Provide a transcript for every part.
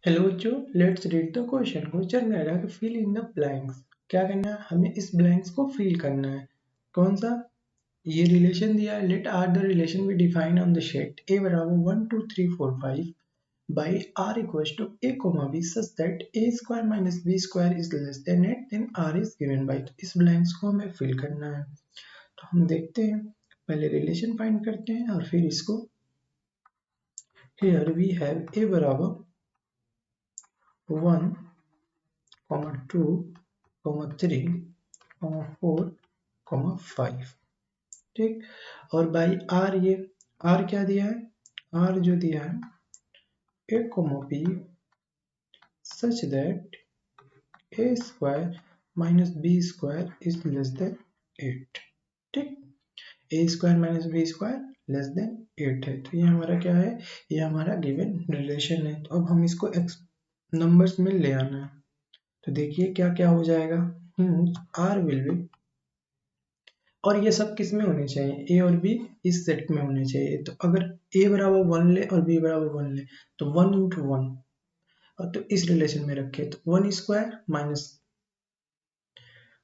Hello बच्चों, let's read the question. Question कह रहा है कि फिल इन द ब्लैंक्स। क्या करना है हमें? इस ब्लैंक्स को फिल करना है। कौन सा? ये रिलेशन दिया है। Let R the relation be defined on the set A बराबर 1 2 3 4 5 by R equals to A comma B such that A square minus B square is less than 8 then R is given by. तो इस blanks को हमें fill करना है। तो हम देखते हैं, पहले रिलेशन फाइंड करते हैं और फिर इसको। हियर वी हैव ए बराबर 1 2 3 4 5। ठीक। और बाई आर, ये आर क्या दिया है? आर जो दिया है A comma B such that A square minus B square is less than 8। ठीक। A square minus B square less than 8 है। तो ये हमारा क्या है? ये हमारा गिवन रिलेशन है। तो अब हम इसको नंबर्स में ले आना है। तो देखिए क्या क्या हो जाएगा। आर विल बी, और ये सब किस में होने चाहिए? ए और बी इस सेट में होने चाहिए। तो अगर ए बराबर 1 ले और बी बराबर 1 ले तो 1 इंटू 1, और तो इस रिलेशन में रखे तो 1 स्क्वायर माइनस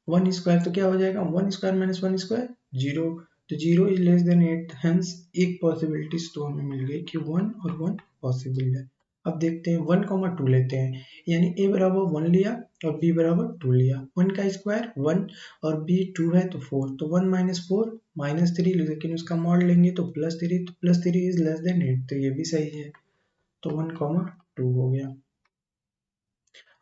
1 स्क्वायर, तो क्या हो जाएगा? 1 स्क्वायर माइनस 1 स्क्वायर 0। तो 0 इज लेस देन 8। हेंस एक पॉसिबिलिटीज तो हमें मिल गई कि 1 और 1 पॉसिबल है। अब देखते हैं 1 2 लेते हैं, यानी ए बराबर 1 लिया और बी बराबर 2 लिया। 1 का स्क्वायर 1 और बी 2 है तो 4, तो 1 माइनस 4 माइनस 3, लेकिन उसका मॉड लेंगे तो प्लस 3, तो प्लस 3 इज लेस देन 8, तो ये भी सही है। तो 1 2 हो गया।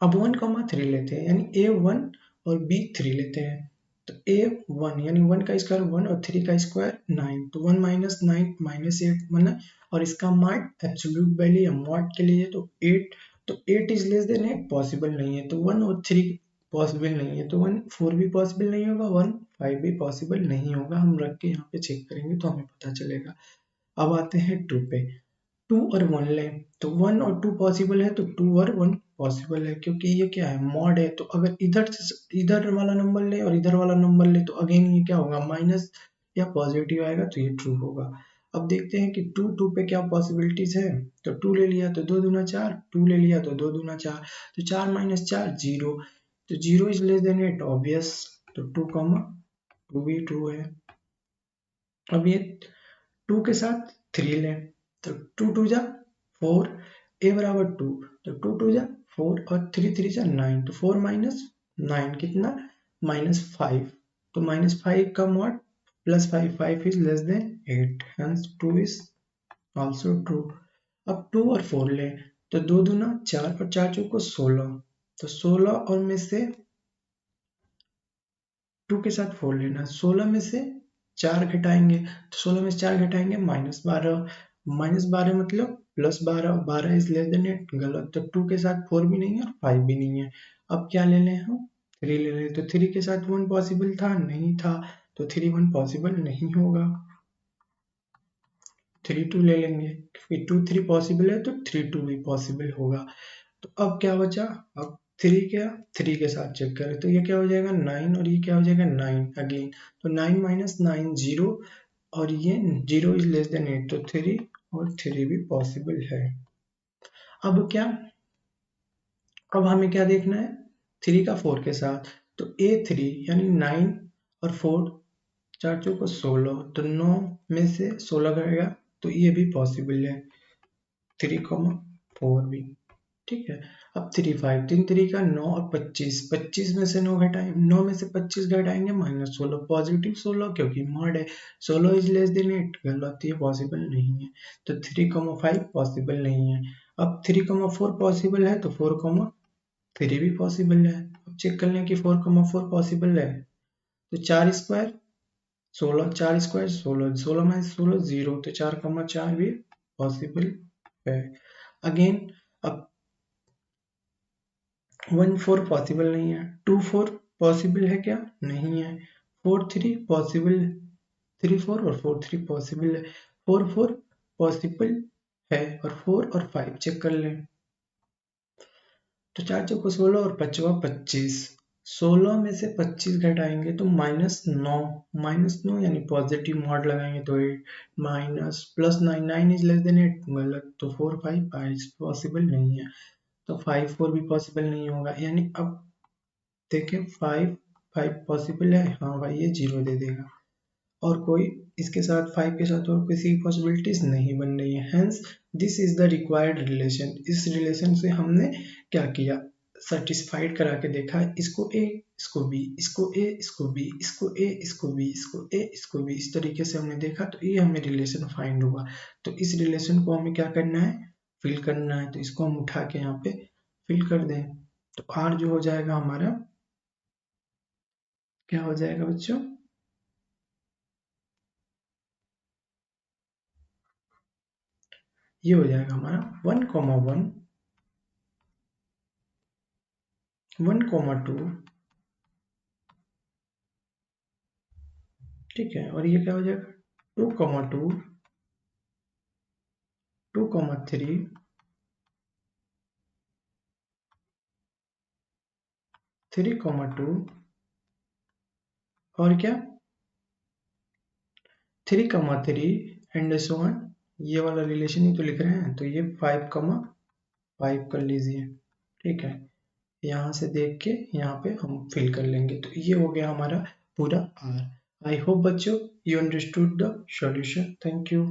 अब 1 3 लेते हैं, यानी ए 1 और बी 3 लेते हैं। तो ए 1 यानी 1 का स्क्वायर 1 और 3 का स्क्वायर 9, तो 1 माइनस 9 माइनस 8 बना। और इसका मॉड एब्सोल्यूट वैल्यू या मॉड के लिए तो 8, तो 8 इज लेस देन 8 पॉसिबल नहीं है। तो 1 और 3 पॉसिबल नहीं है, तो 1 4 भी पॉसिबल नहीं होगा, 1 5 भी पॉसिबल नहीं होगा। हम रख के यहाँ पे चेक करेंगे तो हमें पता चलेगा। अब आते हैं 2 पे। 2 और 1 लें तो 1 और 2 पॉसिबल है, तो 2 और 1 पॉसिबल है, क्योंकि ये क्या है? मॉड है। तो अगर इधर वाला नंबर ले और इधर वाला नंबर ले तो अगेन ये क्या होगा? माइनस या पॉजिटिव आएगा, तो ये ट्रू होगा। अब देखते हैं कि 2 पे क्या पॉसिबिलिटीज है। तो 2 ले लिया तो 2 दूना 4, 2 ले लिया तो 2 दूना 4, तो 4 माइनस 4 0, तो 0 इज लेस देन 8 ऑब्वियस। तो 2 भी ट्रू है। अब ये 2 के साथ 3 लें तो 2 2 जा 4, ए बराबर 2, तो 2 2 जा 4 और 3 3 जा 9, तो 4 माइनस 9 कितना? माइनस 5। तो माइनस 5 का mod plus 5, 5 is less than 8, hence 2 is also true. अब 2 और 4 लें तो 2 दूना 4 और 4 चौको 16, तो 16 और में से 2 के साथ 4 लेना, 16 में से 4 घटाएंगे तो 16 में से 4 घटाएंगे माइनस 12, माइनस 12 मतलब प्लस 12, 12 इज लेस देन 8, गलत। तो 2 के साथ 4 भी नहीं है और 5 भी नहीं है। अब क्या ले लें हम? 3 ले लें। तो 3 के साथ 1 पॉसिबल था? नहीं था, तो 3 1 पॉसिबल नहीं होगा। 3 2 ले लेंगे, क्योंकि 2 3 पॉसिबल है तो 3 2 भी पॉसिबल होगा। तो अब क्या बचा? अब 3 क्या? 3 के साथ चेक करें तो ये क्या हो जाएगा? 9, और ये क्या हो जाएगा? 9 अगेन। तो 9 माइनस 9 0, और ये 0 इज लेस देन 8, तो 3 और 3 भी पॉसिबल है। अब क्या? अब हमें क्या देखना है? 3 का 4 के साथ, तो A3 यानी 9 और 4, 4 चौको 16, तो 9 में से 16 गएगा, तो ये भी पॉसिबल है। 3 4 भी ठीक है। अब 3 5, 3 3 का 9 और 25, 25 में से 9 घटाएं, 9 में से 25 घटाएंगे माइनस 16, पॉजिटिव 16, क्योंकि मॉड है। 16 इज लेस देन 8, गलत, ये पॉसिबल नहीं है। तो 3 5 पॉसिबल नहीं है। अब 3 4 पॉसिबल है, तो 4 3 भी पॉसिबल है। अब चेक कर लें कि 4 4 पॉसिबल है। तो 4 स्क्वायर 16, 4 स्क्वायर 16, 16 माइनस 16 0, तो 4 4 भी पॉसिबल है। अगेन अब 1 4 पॉसिबल नहीं है। 2 4 पॉसिबल है क्या? नहीं है। 4 3 पॉसिबल, 3 4 और 4 3 पॉसिबल है। 4 4 पॉसिबल है, और 4 और 5 चेक कर लें। तो 4 चौको 16 और 5वां 25, 16 में से 25 घटाएंगे तो माइनस 9, माइनस 9 यानी पॉजिटिव मॉड लगाएंगे तो 8 minus plus 9, 9 is less than 8, गलत। तो 4 5 5 पॉसिबल नहीं है। तो 5 4 भी पॉसिबल नहीं होगा, यानी अब देखें 5 5 पॉसिबल है, हाँ भाई ये 0 दे देगा, और कोई इसके साथ 5 के साथ और किसी पॉसिबिलिटीज नहीं बन रही है। Hence this is the required relation. इस रिलेशन से हमने क्या किया, सेटिस्फाइड करा के देखा, इसको ए इसको बी, इसको ए इसको बी, इसको ए इसको बी, इसको ए इसको बी, इस तरीके से हमने देखा, तो ये हमें रिलेशन फाइंड हुआ। तो इस रिलेशन को हमें क्या करना है, फिल करना है। तो इसको हम उठा के यहाँ पे फिल कर दें, तो आर जो हो जाएगा हमारा, क्या हो जाएगा बच्चों, ये हो जाएगा हमारा 1,1 1,2, ठीक है, और ये क्या हो जाएगा 2,2 2,3 3,2 और क्या 3,3 एंड सो ऑन। ये वाला रिलेशन ही तो लिख रहे हैं, तो ये 5,5 कर लीजिए, ठीक है। यहाँ से देख के यहाँ पे हम फिल कर लेंगे, तो ये हो गया हमारा पूरा आर। आई होप बच्चों you understood the solution. Thank you.